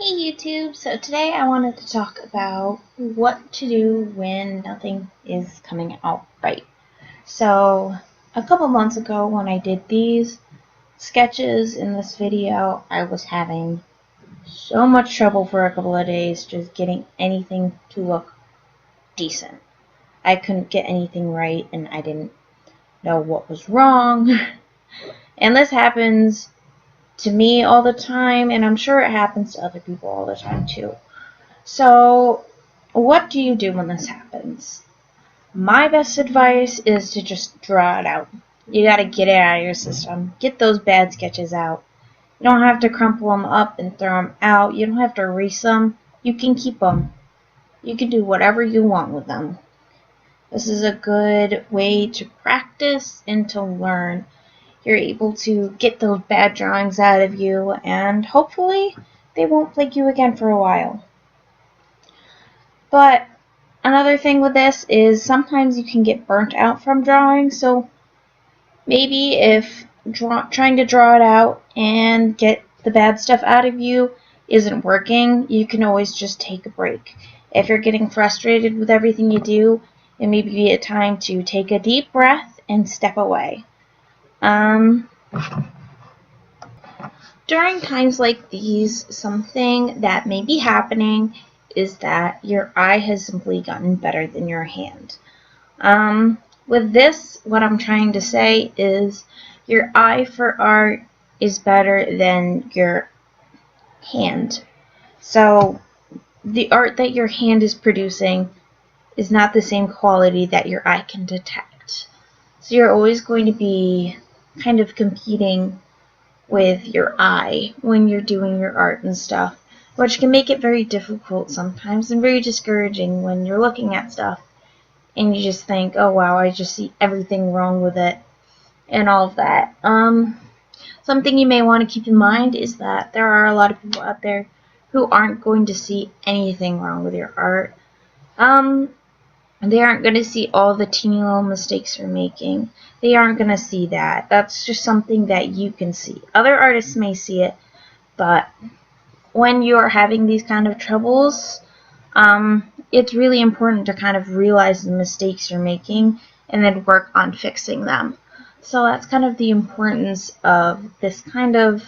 Hey YouTube, so today I wanted to talk about what to do when nothing is coming out right. So a couple months ago when I did these sketches in this video, I was having so much trouble for a couple of days just getting anything to look decent. I couldn't get anything right and I didn't know what was wrong. And this happens to me all the time, and I'm sure it happens to other people all the time too. So, what do you do when this happens? My best advice is to just draw it out. You gotta get it out of your system. Get those bad sketches out. You don't have to crumple them up and throw them out. You don't have to erase them. You can keep them. You can do whatever you want with them. This is a good way to practice and to learn. You're able to get those bad drawings out of you, and hopefully they won't plague you again for a while. But another thing with this is sometimes you can get burnt out from drawing, so maybe if trying to draw it out and get the bad stuff out of you isn't working, you can always just take a break. If you're getting frustrated with everything you do, it may be a time to take a deep breath and step away. During times like these, something that may be happening is that your eye has simply gotten better than your hand. With this, what I'm trying to say is your eye for art is better than your hand. So the art that your hand is producing is not the same quality that your eye can detect. So you're always going to be kind of competing with your eye when you're doing your art and stuff, which can make it very difficult sometimes and very discouraging when you're looking at stuff and you just think, oh wow, I just see everything wrong with it and all of that. Something you may want to keep in mind is that there are a lot of people out there who aren't going to see anything wrong with your art. They aren't going to see all the teeny little mistakes you're making. They aren't going to see that. That's just something that you can see. Other artists may see it, but when you are having these kind of troubles, it's really important to kind of realize the mistakes you're making and then work on fixing them. So that's kind of the importance of this kind of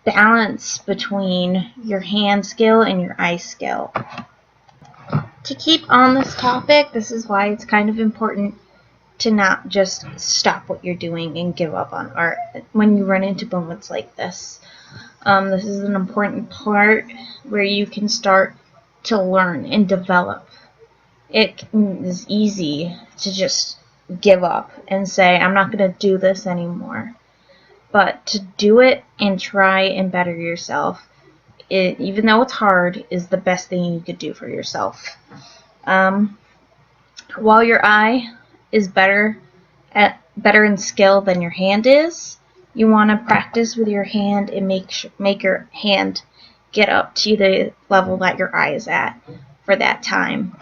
balance between your hand skill and your eye skill. To keep on this topic, this is why it's kind of important to not just stop what you're doing and give up on art when you run into moments like this. This is an important part where you can start to learn and develop. It is easy to just give up and say, I'm not going to do this anymore. But to do it and try and better yourself, even though it's hard, is the best thing you could do for yourself. While your eye is better in skill than your hand is, you want to practice with your hand and make your hand get up to the level that your eye is at for that time.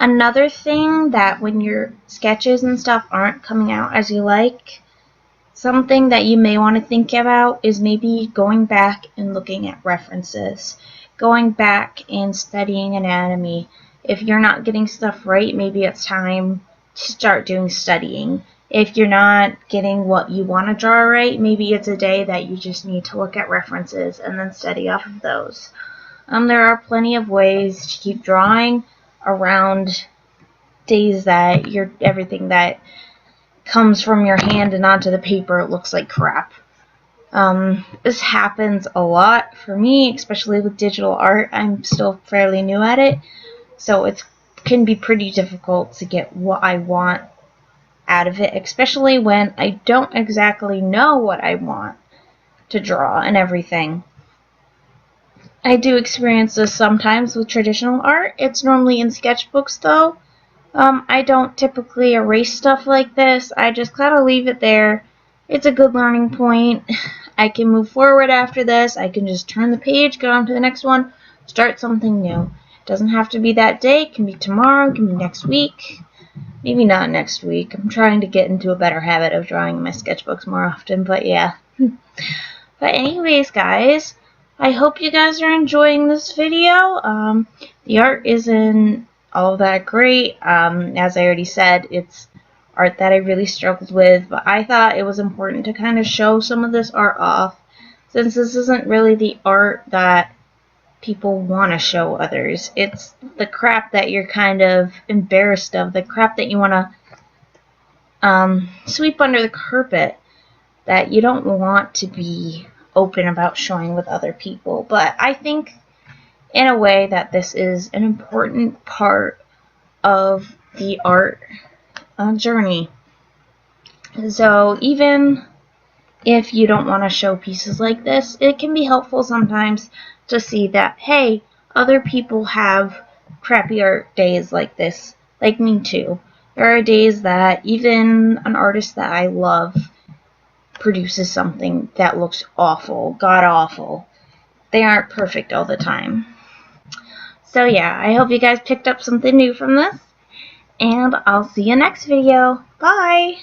Another thing that when your sketches and stuff aren't coming out as you like, something that you may want to think about is maybe going back and looking at references, going back and studying anatomy. If you're not getting stuff right, maybe it's time to start doing studying. If you're not getting what you want to draw right, maybe it's a day that you just need to look at references and then study off of those. There are plenty of ways to keep drawing around days that everything that comes from your hand and onto the paper looks like crap. This happens a lot for me, especially with digital art. I'm still fairly new at it, so it can be pretty difficult to get what I want out of it, especially when I don't exactly know what I want to draw and everything. I do experience this sometimes with traditional art. It's normally in sketchbooks though. I don't typically erase stuff like this. I just kind of leave it there. It's a good learning point. I can move forward after this. I can just turn the page, go on to the next one, start something new. It doesn't have to be that day. It can be tomorrow. It can be next week. Maybe not next week. I'm trying to get into a better habit of drawing in my sketchbooks more often, but yeah. But anyways, guys, I hope you guys are enjoying this video. The art isn't all that great. As I already said, it's art that I really struggled with, but I thought it was important to kind of show some of this art off, since this isn't really the art that people want to show others. It's the crap that you're kind of embarrassed of, the crap that you want to sweep under the carpet, that you don't want to be open about showing with other people. But I think in a way that this is an important part of the art journey. So even if you don't want to show pieces like this, it can be helpful sometimes to see that, hey, other people have crappy art days like this, like me too. There are days that even an artist that I love produces something that looks awful, god-awful. They aren't perfect all the time. So yeah, I hope you guys picked up something new from this, and I'll see you next video. Bye!